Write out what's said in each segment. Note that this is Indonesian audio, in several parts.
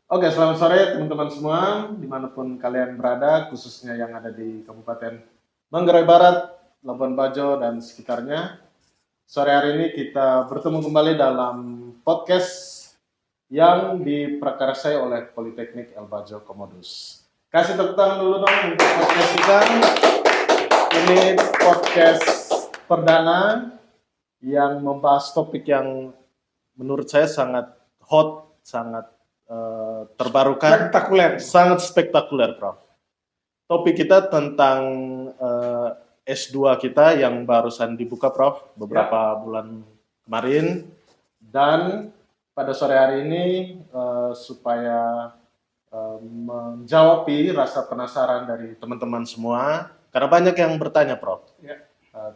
Oke, selamat sore teman-teman semua, dimanapun kalian berada, khususnya yang ada di Kabupaten Manggarai Barat, Labuan Bajo, dan sekitarnya. Sore hari ini kita bertemu kembali dalam podcast yang diprakarsai oleh Politeknik El Bajo Komodus. Kasih tepuk tangan dulu dong untuk podcast kita. Ini podcast perdana yang membahas topik yang menurut saya sangat hot, sangat terbarukan, sangat spektakuler, Prof. Topik kita tentang S2 kita yang barusan dibuka, Prof, beberapa bulan kemarin. Dan pada sore hari ini supaya menjawab rasa penasaran dari teman-teman semua, karena banyak yang bertanya, Prof,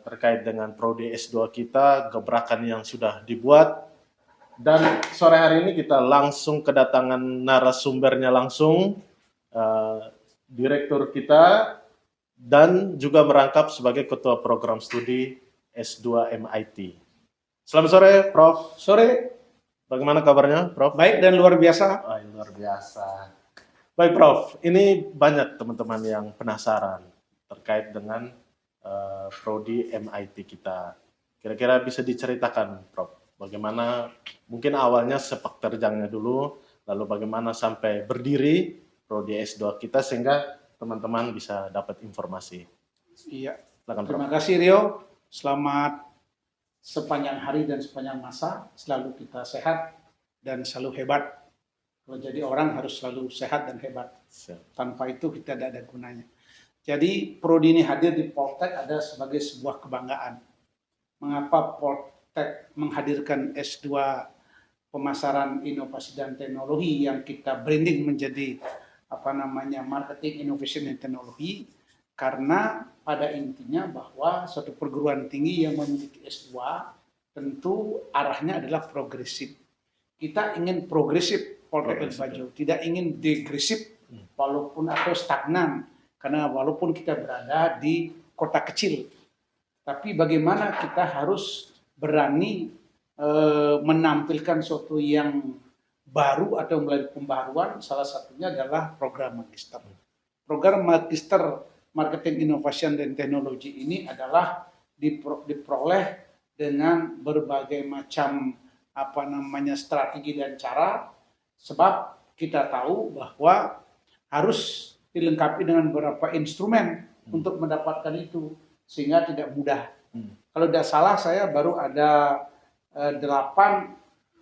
terkait dengan prodi S2 kita, gebrakan yang sudah dibuat. Dan sore hari ini kita langsung kedatangan narasumbernya langsung, direktur kita, dan juga merangkap sebagai ketua program studi S2 MIT. Selamat sore, Prof. Sore. Bagaimana kabarnya, Prof? Baik dan luar biasa. Oh, luar biasa. Baik, Prof. Ini banyak teman-teman yang penasaran terkait dengan prodi MIT kita. Kira-kira bisa diceritakan, Prof, bagaimana mungkin awalnya sepak terjangnya dulu, lalu bagaimana sampai berdiri prodi S2 kita sehingga teman-teman bisa dapat informasi. Iya. Silakan, Terima kasih, Rio. Selamat sepanjang hari dan sepanjang masa. Selalu kita sehat dan selalu hebat. Kalau jadi orang harus selalu sehat dan hebat. Tanpa itu kita tidak ada gunanya. Jadi prodi ini hadir di Poltek ada sebagai sebuah kebanggaan. Mengapa Poltek menghadirkan S2 pemasaran inovasi dan teknologi yang kita branding menjadi marketing, innovation, dan teknologi, karena pada intinya bahwa suatu perguruan tinggi yang memiliki S2 tentu arahnya adalah progresif. Kita ingin progresif Poltek El Bajo, tidak ingin degresif walaupun atau stagnan, karena walaupun kita berada di kota kecil, tapi bagaimana kita harus berani menampilkan sesuatu yang baru atau melalui pembaruan. Salah satunya adalah program magister. Program magister marketing, inovasi, dan teknologi ini adalah diperoleh dengan berbagai macam strategi dan cara, sebab kita tahu bahwa harus dilengkapi dengan beberapa instrumen untuk mendapatkan itu, sehingga tidak mudah. Kalau tidak salah saya baru ada 8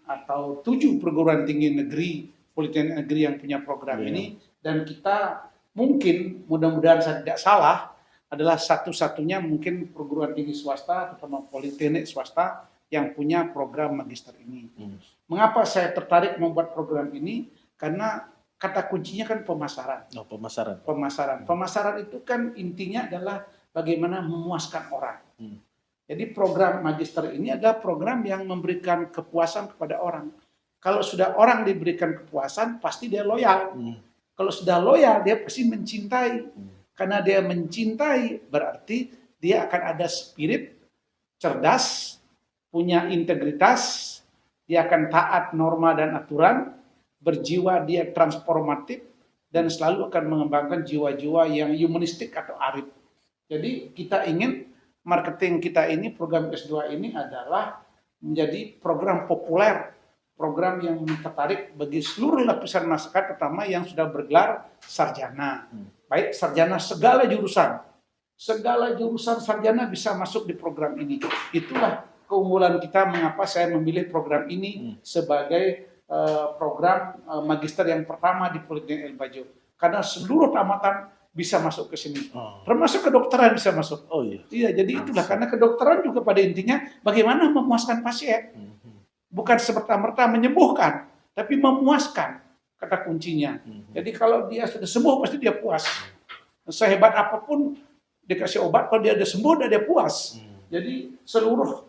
atau 7 perguruan tinggi negeri, politeknik negeri yang punya program ini, dan kita mungkin, mudah-mudahan saya tidak salah, adalah satu-satunya mungkin perguruan tinggi swasta, terutama politeknik swasta yang punya program magister ini. Mengapa saya tertarik membuat program ini? Karena kata kuncinya kan pemasaran. Pemasaran itu kan intinya adalah bagaimana memuaskan orang. Jadi program magister ini adalah program yang memberikan kepuasan kepada orang. Kalau sudah orang diberikan kepuasan, pasti dia loyal. Kalau sudah loyal, dia pasti mencintai. Karena dia mencintai, berarti dia akan ada spirit, cerdas, punya integritas, dia akan taat norma dan aturan, berjiwa dia transformatif, dan selalu akan mengembangkan jiwa-jiwa yang humanistik atau arif. Jadi kita ingin marketing kita ini, program S2 ini adalah menjadi program populer, program yang tertarik bagi seluruh lapisan masyarakat, terutama yang sudah bergelar sarjana. Baik sarjana segala jurusan sarjana bisa masuk di program ini. Itulah keunggulan kita, mengapa saya memilih program ini sebagai program magister yang pertama di Politeknik El Bajo, karena seluruh tamatan bisa masuk ke sini, termasuk kedokteran bisa masuk. Iya, jadi itulah, karena kedokteran juga pada intinya bagaimana memuaskan pasien, bukan semerta-merta menyembuhkan, tapi memuaskan, kata kuncinya. Jadi kalau dia sudah sembuh pasti dia puas. Sehebat apapun dikasih obat, kalau dia sudah sembuh dia puas. Jadi seluruh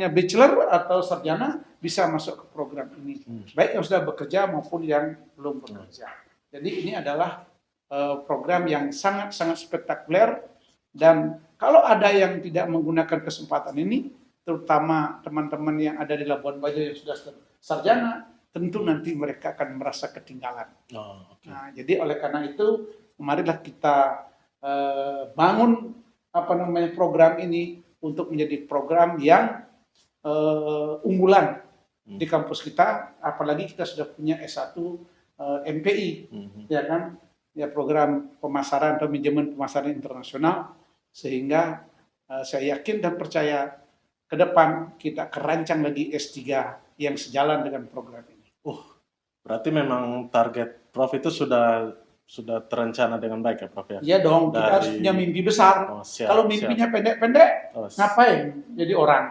bachelor atau sarjana bisa masuk ke program ini, baik yang sudah bekerja maupun yang belum bekerja. Jadi ini adalah program yang sangat-sangat spektakuler, dan kalau ada yang tidak menggunakan kesempatan ini, terutama teman-teman yang ada di Labuan Bajo yang sudah sarjana, tentu nanti mereka akan merasa ketinggalan. Oh, oke. Nah, jadi oleh karena itu, marilah kita bangun program ini untuk menjadi program yang unggulan di kampus kita, apalagi kita sudah punya S1 MPI, ya kan, ya program pemasaran atau manajemen pemasaran internasional, sehingga saya yakin dan percaya ke depan kita kerancang lagi S3 yang sejalan dengan program ini. Berarti memang target Prof itu sudah terencana dengan baik ya Prof ya? Iya dong, kita harus punya mimpi besar. Kalau mimpinya pendek-pendek, ngapain jadi orang?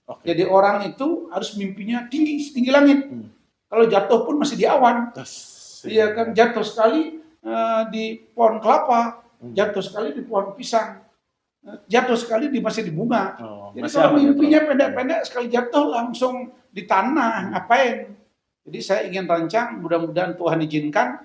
Jadi orang itu harus mimpinya tinggi, setinggi langit. Kalau jatuh pun masih di awan. Iya kan, jatuh sekali di pohon kelapa, jatuh sekali di pohon pisang, jatuh sekali masih di bunga. Jadi kalau mimpinya pendek-pendek, sekali jatuh langsung di tanah, ngapain? Jadi saya ingin rancang, mudah-mudahan Tuhan izinkan,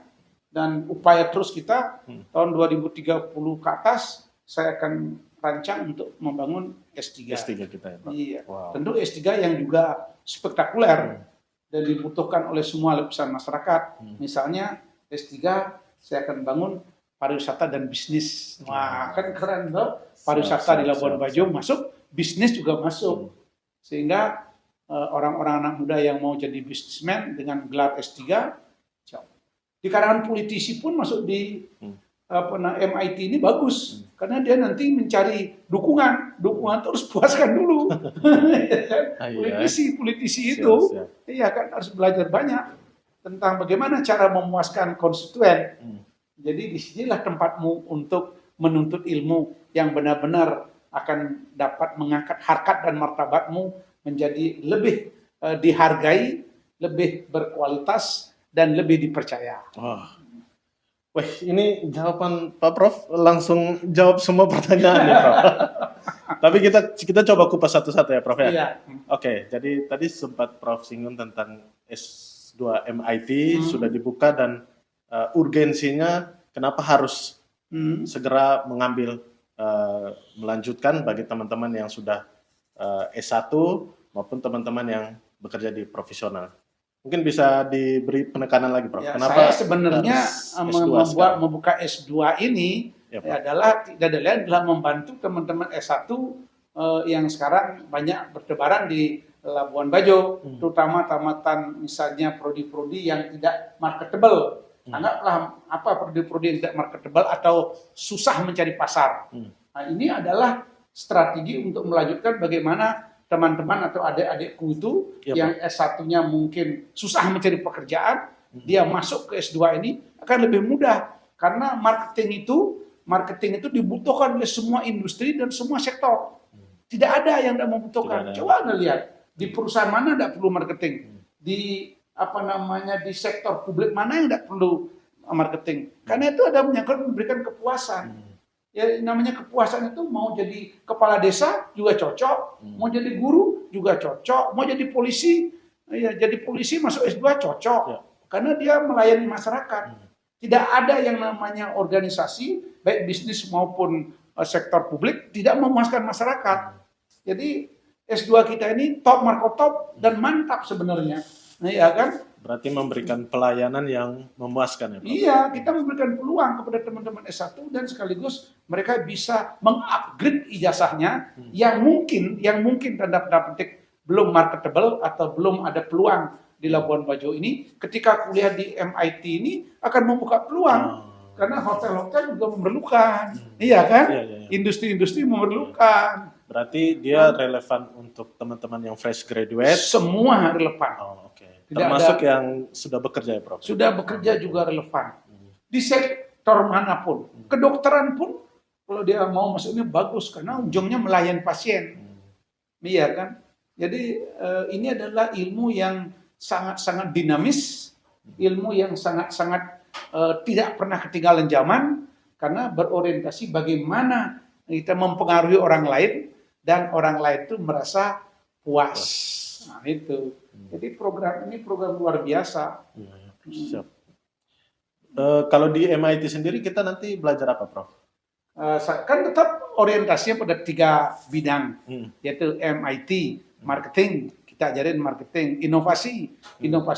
dan upaya terus kita, tahun 2030 ke atas, saya akan rancang untuk membangun S3. S3 kita ya Pak? Iya. Wow. Tentu S3 yang juga spektakuler dan dibutuhkan oleh semua lapisan masyarakat. Misalnya S3 saya akan bangun pariwisata dan bisnis. Wah, kan keren loh. Pariwisata di Labuan Bajo masuk, bisnis juga masuk. Sehingga orang-orang anak muda yang mau jadi bisnismen dengan gelar S3, di kalangan politisi pun masuk di MIT ini bagus, karena dia nanti mencari dukungan terus puaskan dulu. Politisi itu, iya kan harus belajar banyak tentang bagaimana cara memuaskan konstituen. Jadi disinilah tempatmu untuk menuntut ilmu yang benar-benar akan dapat mengangkat harkat dan martabatmu menjadi lebih dihargai, lebih berkualitas, dan lebih dipercaya. Wah, ini jawaban Pak Prof langsung jawab semua pertanyaan ya Prof. Tapi kita coba kupas satu-satu ya Prof ya. Iya. Oke, jadi tadi sempat Prof singgung tentang S2 MIT sudah dibuka dan urgensinya kenapa harus segera mengambil melanjutkan bagi teman-teman yang sudah S1 maupun teman-teman yang bekerja di profesional. Mungkin bisa diberi penekanan lagi, Prof. Ya, kenapa saya sebenarnya membuka S2 ini adalah tidak lain adalah membantu teman-teman S1 yang sekarang banyak bertebaran di Labuan Bajo, terutama tamatan misalnya prodi-prodi yang tidak marketable. Anggaplah apa prodi-prodi yang tidak marketable atau susah mencari pasar. Nah, ini adalah strategi untuk melanjutkan bagaimana teman-teman atau adik-adikku itu yang S1-nya mungkin susah mencari pekerjaan, dia masuk ke S2 ini akan lebih mudah. Karena marketing itu dibutuhkan oleh semua industri dan semua sektor. Tidak ada yang tidak membutuhkan. Coba Anda lihat, di perusahaan mana tidak perlu marketing? Di di sektor publik mana yang tidak perlu marketing? Karena itu ada menyangkut memberikan kepuasan. Ya, namanya kepuasan itu mau jadi kepala desa juga cocok, mau jadi guru juga cocok, mau jadi polisi, ya jadi polisi masuk S2 cocok, karena dia melayani masyarakat. Tidak ada yang namanya organisasi, baik bisnis maupun sektor publik, tidak memuaskan masyarakat. Jadi S2 kita ini top marko top dan mantap sebenarnya, ya kan? Berarti memberikan pelayanan yang memuaskan ya Pak? Iya, kita memberikan peluang kepada teman-teman S1 dan sekaligus mereka bisa mengupgrade ijazahnya yang mungkin tanda petik belum marketable atau belum ada peluang di Labuan Bajo ini, ketika kuliah di MIT ini akan membuka peluang. Karena hotel-hotel juga memerlukan, iya kan? Industri-industri memerlukan. Berarti dia relevan untuk teman-teman yang fresh graduate? Semua relevan. Termasuk yang sudah bekerja ya Prof? Sudah bekerja juga relevan. Di sektor manapun. Kedokteran pun kalau dia mau masuknya bagus karena ujungnya melayani pasien. Iya kan? Jadi ini adalah ilmu yang sangat-sangat dinamis, ilmu yang sangat-sangat tidak pernah ketinggalan zaman karena berorientasi bagaimana kita mempengaruhi orang lain dan orang lain itu merasa puas. Nah, itu. Jadi program ini program luar biasa. Siap. Kalau di MIT sendiri kita nanti belajar apa, Prof? Kan tetap orientasinya pada 3 bidang, yaitu MIT, marketing, kita ajarin marketing, inovasi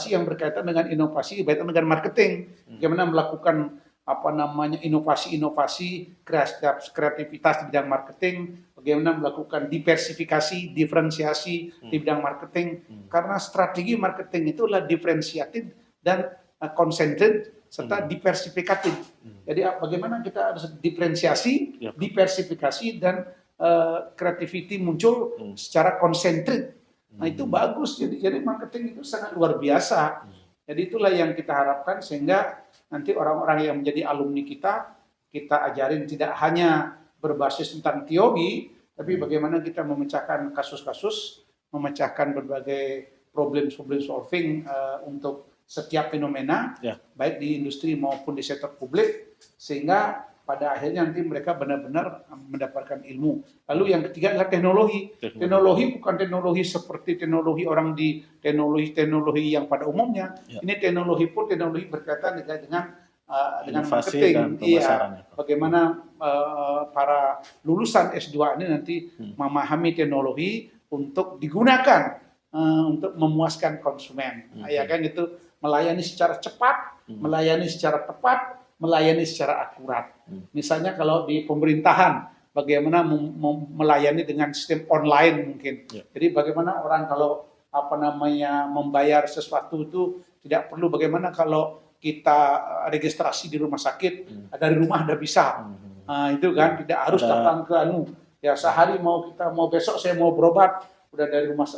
yang berkaitan dengan inovasi berkaitan dengan marketing, bagaimana melakukan inovasi, kreativitas di bidang marketing, bagaimana melakukan diversifikasi, diferensiasi di bidang marketing, karena strategi marketing itu adalah diferensiatif dan concentrated serta diversifikatif. Jadi bagaimana kita harus diferensiasi, diversifikasi dan creativity muncul secara konsentrik. Nah itu bagus. Jadi marketing itu sangat luar biasa. Jadi itulah yang kita harapkan sehingga nanti orang-orang yang menjadi alumni kita ajarin tidak hanya berbasis tentang teori, tapi bagaimana kita memecahkan kasus-kasus, memecahkan berbagai problem solving untuk setiap fenomena, baik di industri maupun di sektor publik, sehingga pada akhirnya nanti mereka benar-benar mendapatkan ilmu. Lalu yang ketiga adalah teknologi. Teknologi bukan teknologi seperti teknologi orang di teknologi yang pada umumnya. Ini teknologi berkaitan dengan marketing. Dan bagaimana para lulusan S2 ini nanti memahami teknologi untuk digunakan untuk memuaskan konsumen. Ya kan itu melayani secara cepat, melayani secara tepat, melayani secara akurat. Misalnya kalau di pemerintahan, bagaimana melayani dengan sistem online mungkin. Jadi bagaimana orang kalau membayar sesuatu itu tidak perlu bagaimana kalau kita registrasi di rumah sakit, dari rumah udah bisa. Itu kan tidak harus datang ke ya sehari mau besok saya mau berobat, udah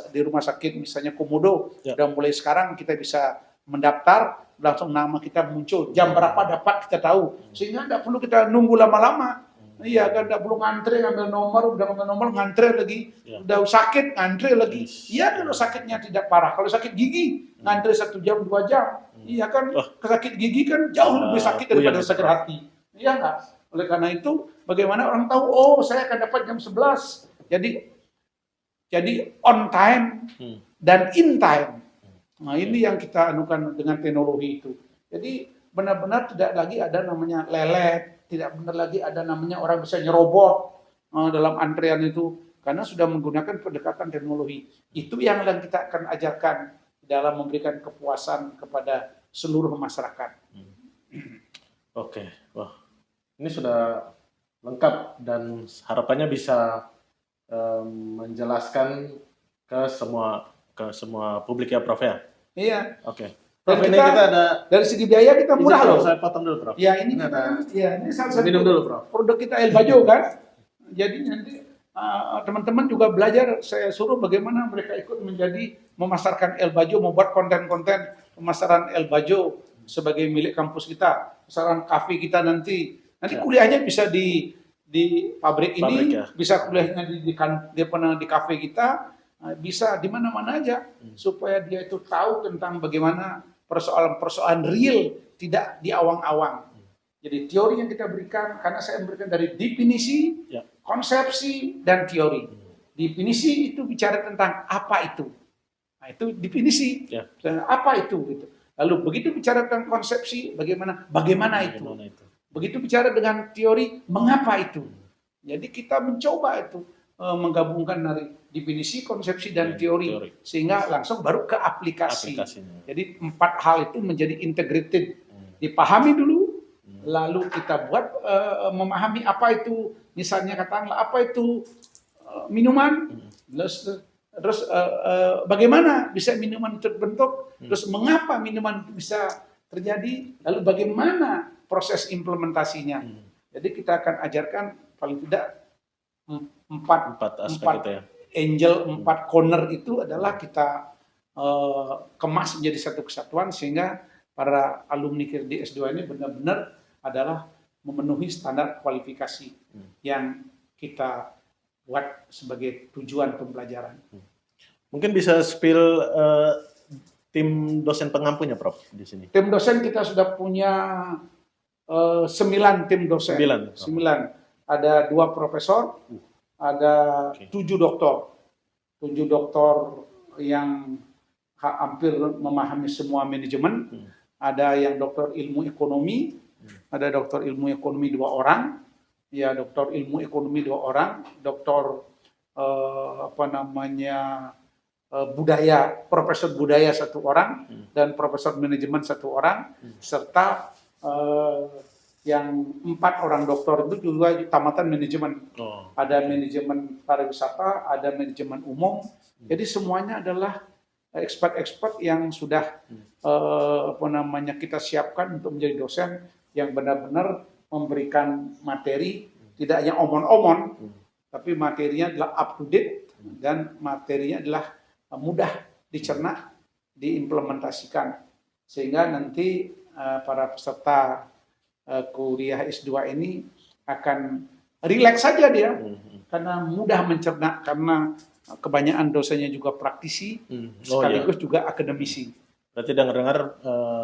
di rumah sakit misalnya Komodo, udah mulai sekarang kita bisa mendaftar, langsung nama kita muncul, jam berapa dapat kita tahu, sehingga tidak perlu kita nunggu lama-lama. Iya kan, tidak perlu ngantre udah ngambil nomor ngantre lagi, udah sakit ngantre lagi. Iya kalau sakitnya tidak parah, kalau sakit gigi ngantre 1 jam 2 jam, iya kan, sakit gigi kan jauh lebih sakit daripada sakit hati, iya nggak? Oleh karena itu, bagaimana orang tahu, oh saya akan dapat jam 11, jadi on time dan in time. Nah ini yang kita anukan dengan teknologi itu. Jadi benar-benar tidak lagi ada namanya lelet, tidak benar lagi ada namanya orang bisa nyerobot dalam antrean itu, karena sudah menggunakan pendekatan teknologi. Itu yang kita akan ajarkan dalam memberikan kepuasan kepada seluruh masyarakat. Oke, wah ini sudah lengkap dan harapannya bisa menjelaskan ke semua publik ya Prof ya. Iya. Oke. Prof, ini kita ada dari segi biaya kita murah loh. Saya potong dulu, Prof. Ya, ini kita ini salah satu minum dulu, Prof. Produk kita El Bajo kan. Jadi nanti teman-teman juga belajar, saya suruh bagaimana mereka ikut menjadi memasarkan El Bajo, membuat konten-konten pemasaran El Bajo sebagai milik kampus kita, pemasaran kafe kita nanti kuliahnya bisa di pabrik ini, bisa kuliahnya di kafe kita, bisa di mana-mana aja, supaya dia itu tahu tentang bagaimana persoalan-persoalan real, tidak diawang-awang. Jadi teori yang kita berikan, karena saya memberikan dari definisi, konsepsi, dan teori. Definisi itu bicara tentang apa itu. Nah, itu definisi. Apa itu gitu. Lalu begitu bicara tentang konsepsi, bagaimana itu. Begitu bicara dengan teori, mengapa itu. Jadi kita mencoba itu menggabungkan dari definisi, konsepsi, dan teori, sehingga langsung baru ke aplikasi. Jadi 4 hal itu menjadi integrated. Dipahami dulu, lalu kita buat memahami apa itu, misalnya katakanlah apa itu minuman, terus bagaimana bisa minuman terbentuk, terus mengapa minuman itu bisa terjadi, lalu bagaimana proses implementasinya. Jadi kita akan ajarkan paling tidak 4 aspek itu ya. Angel, 4 corner itu adalah kita kemas menjadi satu kesatuan, sehingga para alumni di S2 ini benar-benar adalah memenuhi standar kualifikasi yang kita buat sebagai tujuan pembelajaran. Mungkin bisa spill tim dosen pengampunya, Prof, di sini. Tim dosen kita sudah punya 9 tim dosen. 9. Ada 2 profesor, ada 7 doktor. 7 doktor yang hampir memahami semua manajemen. Ada yang doktor ilmu ekonomi, ada doktor ilmu ekonomi 2 orang, ya doktor ilmu ekonomi 2 orang, doktor profesor budaya 1 orang dan profesor manajemen 1 orang, serta yang 4 orang doktor itu juga tamatan manajemen. Ada manajemen pariwisata, ada manajemen umum. Jadi semuanya adalah expert-expert yang sudah kita siapkan untuk menjadi dosen yang benar-benar memberikan materi, tidak hanya omon-omon, tapi materinya adalah up to date dan materinya adalah mudah dicerna, diimplementasikan, sehingga nanti para peserta kuliah S2 ini akan rileks saja dia, karena mudah mencerna, karena kebanyakan dosennya juga praktisi, sekaligus juga akademisi. Berarti dengar-dengar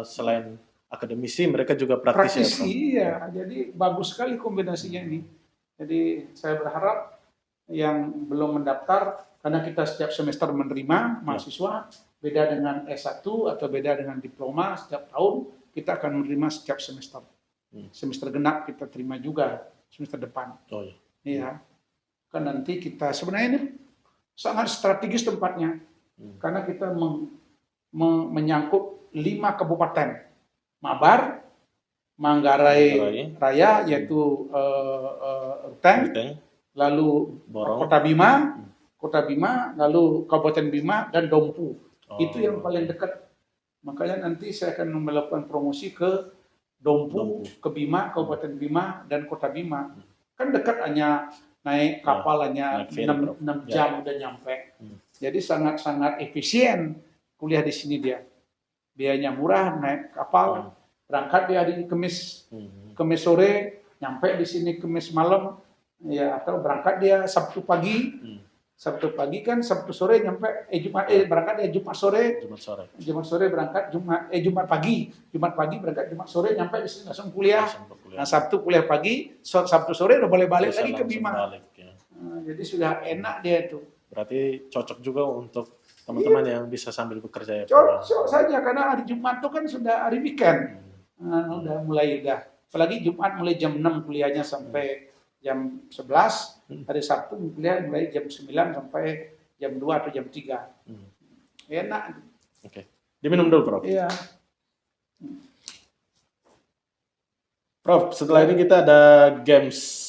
selain akademisi, mereka juga praktisi. Praktisi, iya. Jadi bagus sekali kombinasinya ini. Jadi saya berharap yang belum mendaftar, karena kita setiap semester menerima mahasiswa, beda dengan S1 atau beda dengan diploma, setiap tahun kita akan menerima setiap semester. Semester genap kita terima juga semester depan. Iya. Kan nanti kita sebenarnya ini sangat strategis tempatnya, karena kita menyangkut 5 kabupaten, Mabar, Manggarai Raya, yaitu Ruteng, lalu Kota Bima, lalu Kabupaten Bima, dan Dompu. Itu yang paling dekat. Makanya nanti saya akan melakukan promosi ke Dompu, ke Bima, Kabupaten Bima, dan Kota Bima. Kan dekat, hanya naik kapal hanya 6 jam udah nyampe. Jadi sangat-sangat efisien kuliah di sini dia. Biayanya murah, naik kapal, berangkat dia hari Kamis sore, nyampe di sini Kamis malam, ya, atau berangkat dia Sabtu pagi. Sabtu pagi kan, Sabtu sore nyampe, berangkat dia Jumat sore berangkat, Jumat pagi berangkat, Jumat sore nyampe di sini langsung kuliah. Nah, Sabtu kuliah pagi, Sabtu sore udah boleh balik lagi ke Bima. Jadi sudah enak dia itu. Berarti cocok juga untuk teman-teman yang bisa sambil bekerja ya. Cocok saja, karena hari Jumat itu kan sudah hari weekend. Udah mulai apalagi Jumat mulai jam 6 kuliahnya sampai jam 11, hari Sabtu kuliah mulai jam 9 sampai jam 2 atau jam 3. Enak. Oke. Diminum dulu, Prof. Iya. Prof, setelah ini kita ada games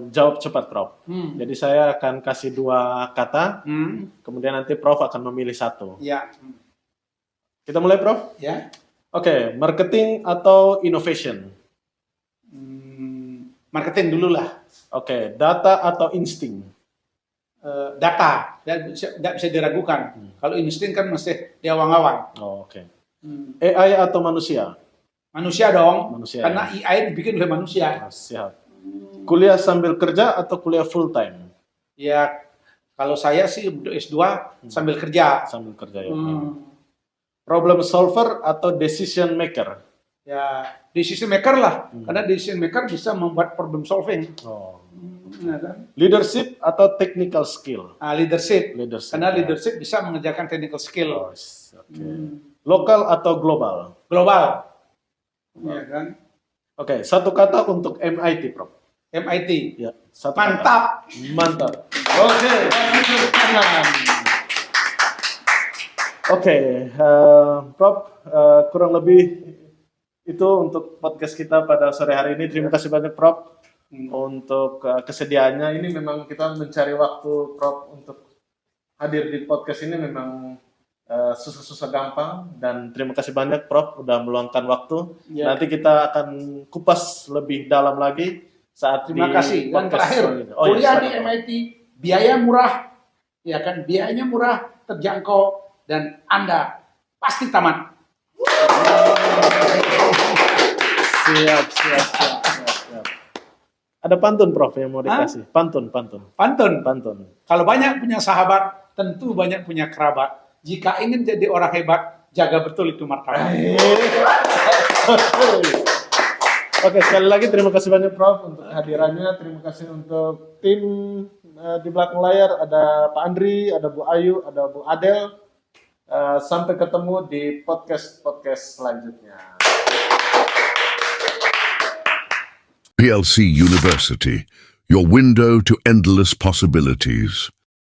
jawab cepat, Prof. Jadi saya akan kasih 2 kata, kemudian nanti Prof akan memilih 1. Ya. Kita mulai, Prof? Ya. Oke, marketing atau innovation? Marketing dulu lah. Oke, data atau insting? Data, tidak bisa diragukan. Kalau insting kan mesti diawang-awang. Oke. AI atau manusia? Manusia dong, Manusia, karena AI dibikin oleh manusia. Siap. Kuliah sambil kerja atau kuliah full time? Ya, kalau saya sih untuk S2 sambil kerja. Sambil kerja ya. Problem solver atau decision maker? Ya, decision maker lah, karena decision maker bisa membuat problem solving. Ya, kan? Leadership atau technical skill? Leadership. Karena leadership bisa mengerjakan technical skill. Lokal atau global? Global. Ya, kan? Oke, 1 kata untuk MIT, Prof. MIT. Ya, Mantap. Kata. Mantap. Oke, Oke, Prof, kurang lebih itu untuk podcast kita pada sore hari ini. Terima kasih banyak, Prof, untuk kesediaannya. Ini memang kita mencari waktu, Prof, untuk hadir di podcast ini memang susah-susah gampang. Dan terima kasih banyak, Prof, udah meluangkan waktu. Ya. Nanti kita akan kupas lebih dalam lagi saat terima kasih. Dan terakhir, kuliah di MIT biaya murah, ya kan? Biayanya murah, terjangkau, dan Anda pasti tamat. Siap. Ada pantun, Prof, yang mau dikasih? Pantun. Kalau banyak punya sahabat, tentu banyak punya kerabat. Jika ingin jadi orang hebat, jaga betul itu martabat. Oke, sekali lagi terima kasih banyak, Prof, untuk hadirannya. Terima kasih untuk tim di belakang layar. Ada Pak Andri, ada Bu Ayu, ada Bu Adel. Sampai ketemu di podcast selanjutnya. PLC University, your window to endless possibilities.